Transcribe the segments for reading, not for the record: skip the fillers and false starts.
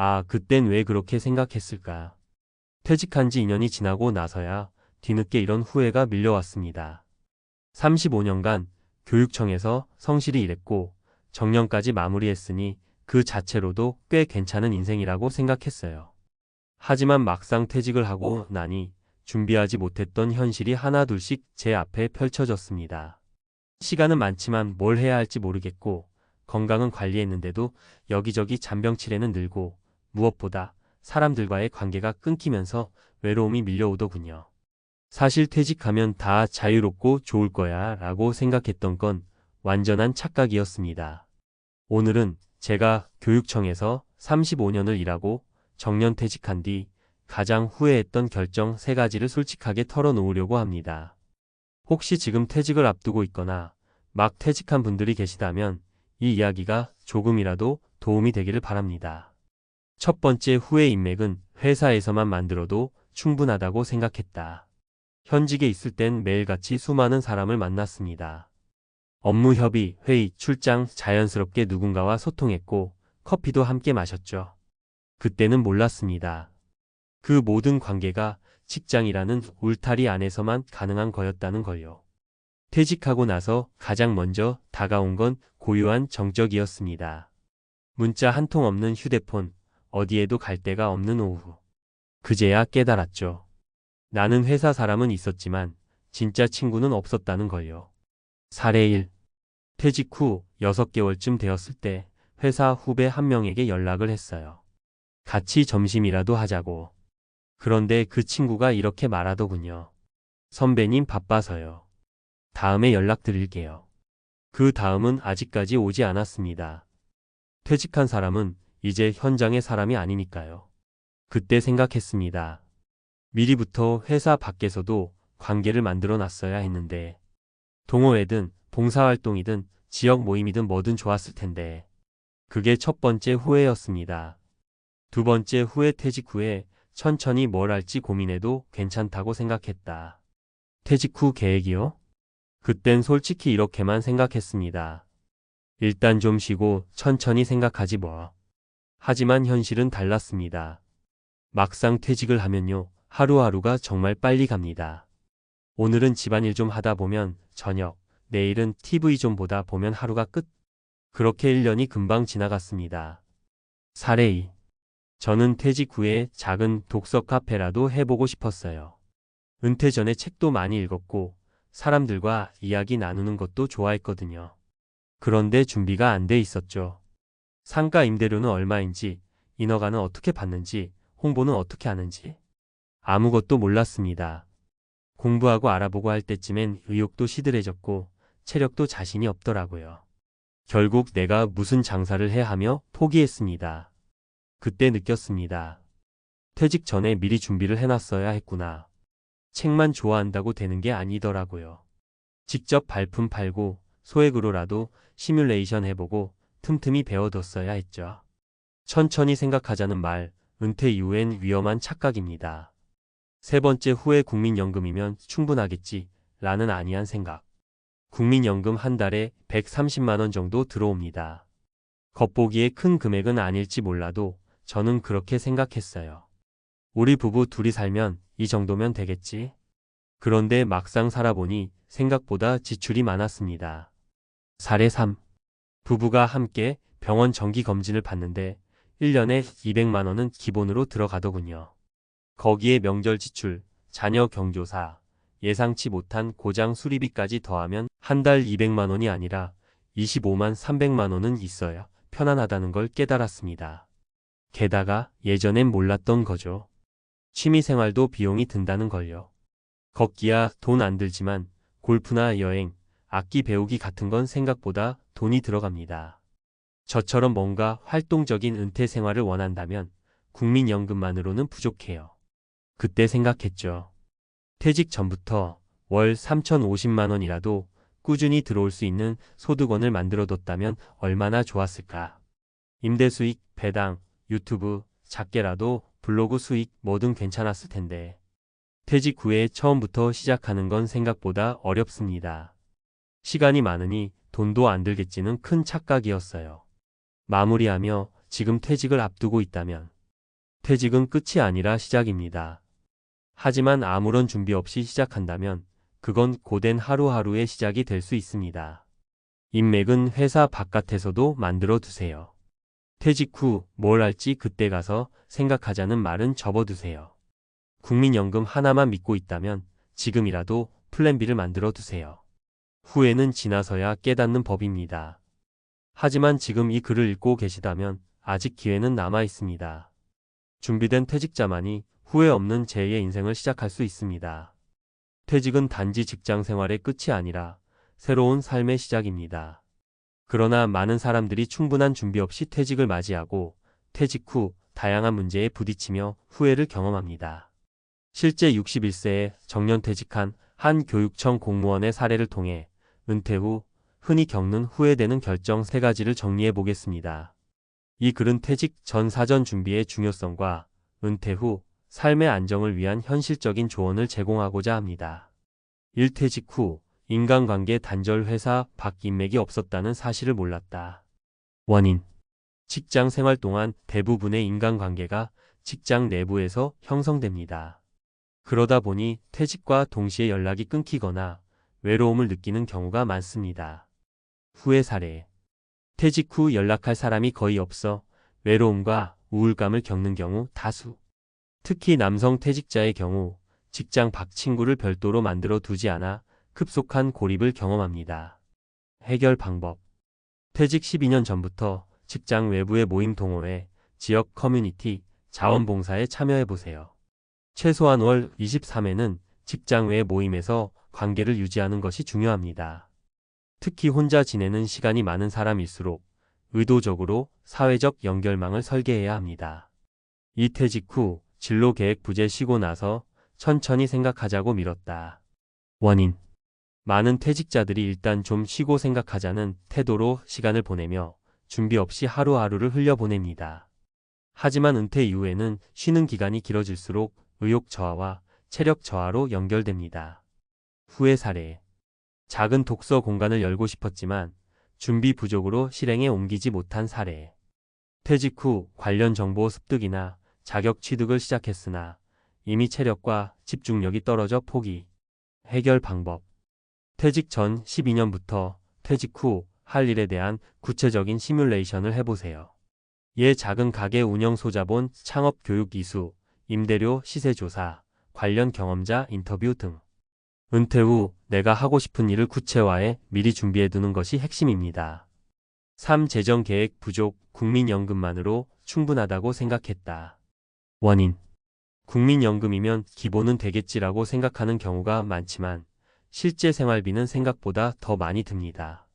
아, 그땐 왜 그렇게 생각했을까? 퇴직한 지 2년이 지나고 나서야 뒤늦게 이런 후회가 밀려왔습니다. 35년간 교육청에서 성실히 일했고 정년까지 마무리했으니 그 자체로도 꽤 괜찮은 인생이라고 생각했어요. 하지만 막상 퇴직을 하고 나니 준비하지 못했던 현실이 하나둘씩 제 앞에 펼쳐졌습니다. 시간은 많지만 뭘 해야 할지 모르겠고 건강은 관리했는데도 여기저기 잔병치레는 늘고 무엇보다 사람들과의 관계가 끊기면서 외로움이 밀려오더군요. 사실 퇴직하면 다 자유롭고 좋을 거야 라고 생각했던 건 완전한 착각이었습니다. 오늘은 제가 교육청에서 35년을 일하고 정년퇴직한 뒤 가장 후회했던 결정 3가지를 솔직하게 털어놓으려고 합니다. 혹시 지금 퇴직을 앞두고 있거나 막 퇴직한 분들이 계시다면 이 이야기가 조금이라도 도움이 되기를 바랍니다. 첫 번째 후회 인맥은 회사에서만 만들어도 충분하다고 생각했다. 현직에 있을 땐 매일같이 수많은 사람을 만났습니다. 업무 협의, 회의, 출장 자연스럽게 누군가와 소통했고 커피도 함께 마셨죠. 그때는 몰랐습니다. 그 모든 관계가 직장이라는 울타리 안에서만 가능한 거였다는 걸요. 퇴직하고 나서 가장 먼저 다가온 건 고요한 정적이었습니다. 문자 한 통 없는 휴대폰, 어디에도 갈 데가 없는 오후. 그제야 깨달았죠. 나는 회사 사람은 있었지만 진짜 친구는 없었다는 걸요. 사례 1. 퇴직 후 6개월쯤 되었을 때 회사 후배 한 명에게 연락을 했어요. 같이 점심이라도 하자고. 그런데 그 친구가 이렇게 말하더군요. 선배님 바빠서요. 다음에 연락드릴게요. 그 다음은 아직까지 오지 않았습니다. 퇴직한 사람은 이제 현장의 사람이 아니니까요. 그때 생각했습니다. 미리부터 회사 밖에서도 관계를 만들어 놨어야 했는데 동호회든 봉사활동이든 지역 모임이든 뭐든 좋았을 텐데 그게 첫 번째 후회였습니다. 두 번째 후회 퇴직 후에 천천히 뭘 할지 고민해도 괜찮다고 생각했다. 퇴직 후 계획이요? 그땐 솔직히 이렇게만 생각했습니다. 일단 좀 쉬고 천천히 생각하지 뭐. 하지만 현실은 달랐습니다. 막상 퇴직을 하면요. 하루하루가 정말 빨리 갑니다. 오늘은 집안일 좀 하다 보면 저녁, 내일은 TV 좀 보다 보면 하루가 끝. 그렇게 1년이 금방 지나갔습니다. 사례 2. 저는 퇴직 후에 작은 독서 카페라도 해보고 싶었어요. 은퇴 전에 책도 많이 읽었고 사람들과 이야기 나누는 것도 좋아했거든요. 그런데 준비가 안 돼 있었죠. 상가 임대료는 얼마인지, 인허가는 어떻게 받는지, 홍보는 어떻게 하는지 아무것도 몰랐습니다. 공부하고 알아보고 할 때쯤엔 의욕도 시들해졌고 체력도 자신이 없더라고요. 결국 내가 무슨 장사를 해야 하며 포기했습니다. 그때 느꼈습니다. 퇴직 전에 미리 준비를 해놨어야 했구나. 책만 좋아한다고 되는 게 아니더라고요. 직접 발품 팔고 소액으로라도 시뮬레이션 해보고 틈틈이 배워뒀어야 했죠. 천천히 생각하자는 말, 은퇴 이후엔 위험한 착각입니다. 세 번째 후회 국민연금이면 충분하겠지 라는 안이한 생각. 국민연금 한 달에 130만 원 정도 들어옵니다. 겉보기에 큰 금액은 아닐지 몰라도 저는 그렇게 생각했어요. 우리 부부 둘이 살면 이 정도면 되겠지? 그런데 막상 살아보니 생각보다 지출이 많았습니다. 사례 3. 부부가 함께 병원 정기검진을 받는데 1년에 200만 원은 기본으로 들어가더군요. 거기에 명절 지출, 자녀 경조사, 예상치 못한 고장 수리비까지 더하면 한 달 200만 원이 아니라 25만 300만 원은 있어야 편안하다는 걸 깨달았습니다. 게다가 예전엔 몰랐던 거죠. 취미생활도 비용이 든다는 걸요. 걷기야 돈 안 들지만 골프나 여행, 악기 배우기 같은 건 생각보다 돈이 들어갑니다. 저처럼 뭔가 활동적인 은퇴 생활을 원한다면 국민연금만으로는 부족해요. 그때 생각했죠. 퇴직 전부터 월 3,050만 원이라도 꾸준히 들어올 수 있는 소득원을 만들어뒀다면 얼마나 좋았을까. 임대 수익, 배당, 유튜브, 작게라도 블로그 수익 뭐든 괜찮았을 텐데. 퇴직 후에 처음부터 시작하는 건 생각보다 어렵습니다. 시간이 많으니 돈도 안 들겠지는 큰 착각이었어요. 마무리하며 지금 퇴직을 앞두고 있다면 퇴직은 끝이 아니라 시작입니다. 하지만 아무런 준비 없이 시작한다면 그건 고된 하루하루의 시작이 될 수 있습니다. 인맥은 회사 바깥에서도 만들어 두세요. 퇴직 후 뭘 할지 그때 가서 생각하자는 말은 접어두세요. 국민연금 하나만 믿고 있다면 지금이라도 플랜 B를 만들어 두세요. 후회는 지나서야 깨닫는 법입니다. 하지만 지금 이 글을 읽고 계시다면 아직 기회는 남아 있습니다. 준비된 퇴직자만이 후회 없는 제2의 인생을 시작할 수 있습니다. 퇴직은 단지 직장 생활의 끝이 아니라 새로운 삶의 시작입니다. 그러나 많은 사람들이 충분한 준비 없이 퇴직을 맞이하고 퇴직 후 다양한 문제에 부딪히며 후회를 경험합니다. 실제 61세에 정년퇴직한 한 교육청 공무원의 사례를 통해 은퇴 후 흔히 겪는 후회되는 결정 3가지를 정리해 보겠습니다. 이 글은 퇴직 전 사전 준비의 중요성과 은퇴 후 삶의 안정을 위한 현실적인 조언을 제공하고자 합니다. 1. 퇴직 후 인간관계 단절. 회사 밖 인맥이 없었다는 사실을 몰랐다. 원인: 직장 생활 동안 대부분의 인간관계가 직장 내부에서 형성됩니다. 그러다 보니 퇴직과 동시에 연락이 끊기거나 외로움을 느끼는 경우가 많습니다. 후회 사례: 퇴직 후 연락할 사람이 거의 없어 외로움과 우울감을 겪는 경우 다수. 특히 남성 퇴직자의 경우 직장 밖 친구를 별도로 만들어 두지 않아 급속한 고립을 경험합니다. 해결 방법: 퇴직 12년 전부터 직장 외부의 모임 동호회, 지역 커뮤니티, 자원봉사에 참여해보세요. 최소한 월 23회는 직장 외 모임에서 관계를 유지하는 것이 중요합니다. 특히 혼자 지내는 시간이 많은 사람일수록 의도적으로 사회적 연결망을 설계해야 합니다. 이 퇴직 후 진로 계획 부재 쉬고 나서 천천히 생각하자고 미뤘다. 원인: 많은 퇴직자들이 일단 좀 쉬고 생각하자는 태도로 시간을 보내며 준비 없이 하루하루를 흘려보냅니다. 하지만 은퇴 이후에는 쉬는 기간이 길어질수록 의욕 저하와 체력 저하로 연결됩니다. 후회 사례: 작은 독서 공간을 열고 싶었지만 준비 부족으로 실행에 옮기지 못한 사례. 퇴직 후 관련 정보 습득이나 자격 취득을 시작했으나 이미 체력과 집중력이 떨어져 포기. 해결 방법: 퇴직 전 12년부터 퇴직 후 할 일에 대한 구체적인 시뮬레이션을 해보세요. 예 작은 가게 운영 소자본, 창업 교육 이수, 임대료 시세 조사, 관련 경험자 인터뷰 등. 은퇴 후 내가 하고 싶은 일을 구체화해 미리 준비해두는 것이 핵심입니다. 3. 재정 계획 부족. 국민연금만으로 충분하다고 생각했다. 원인: 국민연금이면 기본은 되겠지라고 생각하는 경우가 많지만 실제 생활비는 생각보다 더 많이 듭니다.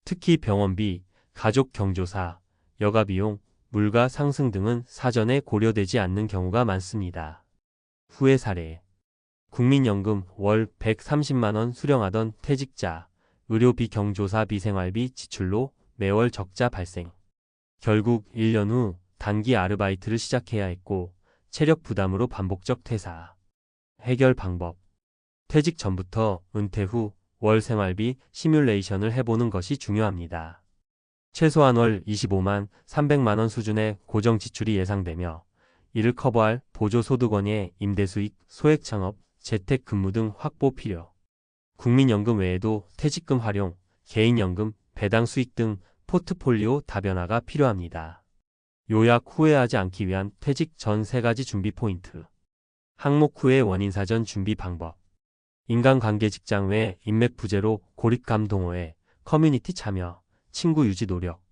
특히 병원비, 가족 경조사, 여가비용, 물가 상승 등은 사전에 고려되지 않는 경우가 많습니다. 후회 사례: 국민연금 월 130만 원 수령하던 퇴직자, 의료비 경조사비 생활비 지출로 매월 적자 발생. 결국 1년 후 단기 아르바이트를 시작해야 했고 체력 부담으로 반복적 퇴사. 해결 방법: 퇴직 전부터 은퇴 후 월 생활비 시뮬레이션을 해보는 것이 중요합니다. 최소한 월 25만 300만 원 수준의 고정 지출이 예상되며 이를 커버할 보조소득원의 임대수익, 소액창업, 재택근무 등 확보 필요. 국민연금 외에도 퇴직금 활용, 개인연금, 배당 수익 등 포트폴리오 다변화가 필요합니다. 요약: 후회하지 않기 위한 퇴직 전 3가지 준비 포인트. 항목 후회 원인 사전 준비 방법. 인간관계 직장 외 인맥 부재로 고립감 동호회, 커뮤니티 참여, 친구 유지 노력.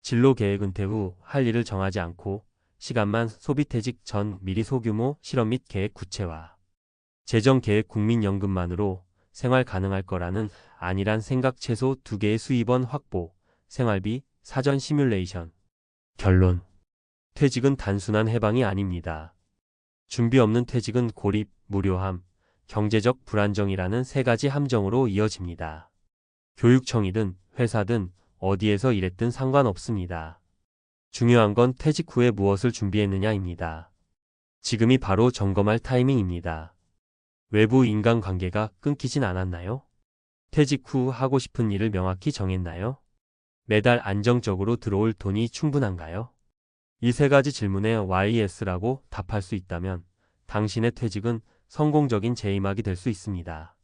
진로 계획 은퇴 후 할 일을 정하지 않고 시간만 소비. 퇴직 전 미리 소규모 실험 및 계획 구체화. 재정 계획 국민연금만으로 생활 가능할 거라는 아니란 생각. 최소 2개의 수입원 확보. 생활비 사전 시뮬레이션. 결론: 퇴직은 단순한 해방이 아닙니다. 준비 없는 퇴직은 고립, 무료함, 경제적 불안정이라는 3가지 함정으로 이어집니다. 교육청이든 회사든 어디에서 일했든 상관없습니다. 중요한 건 퇴직 후에 무엇을 준비했느냐입니다. 지금이 바로 점검할 타이밍입니다. 외부 인간관계가 끊기진 않았나요? 퇴직 후 하고 싶은 일을 명확히 정했나요? 매달 안정적으로 들어올 돈이 충분한가요? 이 세 가지 질문에 YS라고 답할 수 있다면 당신의 퇴직은 성공적인 재임학이 될 수 있습니다.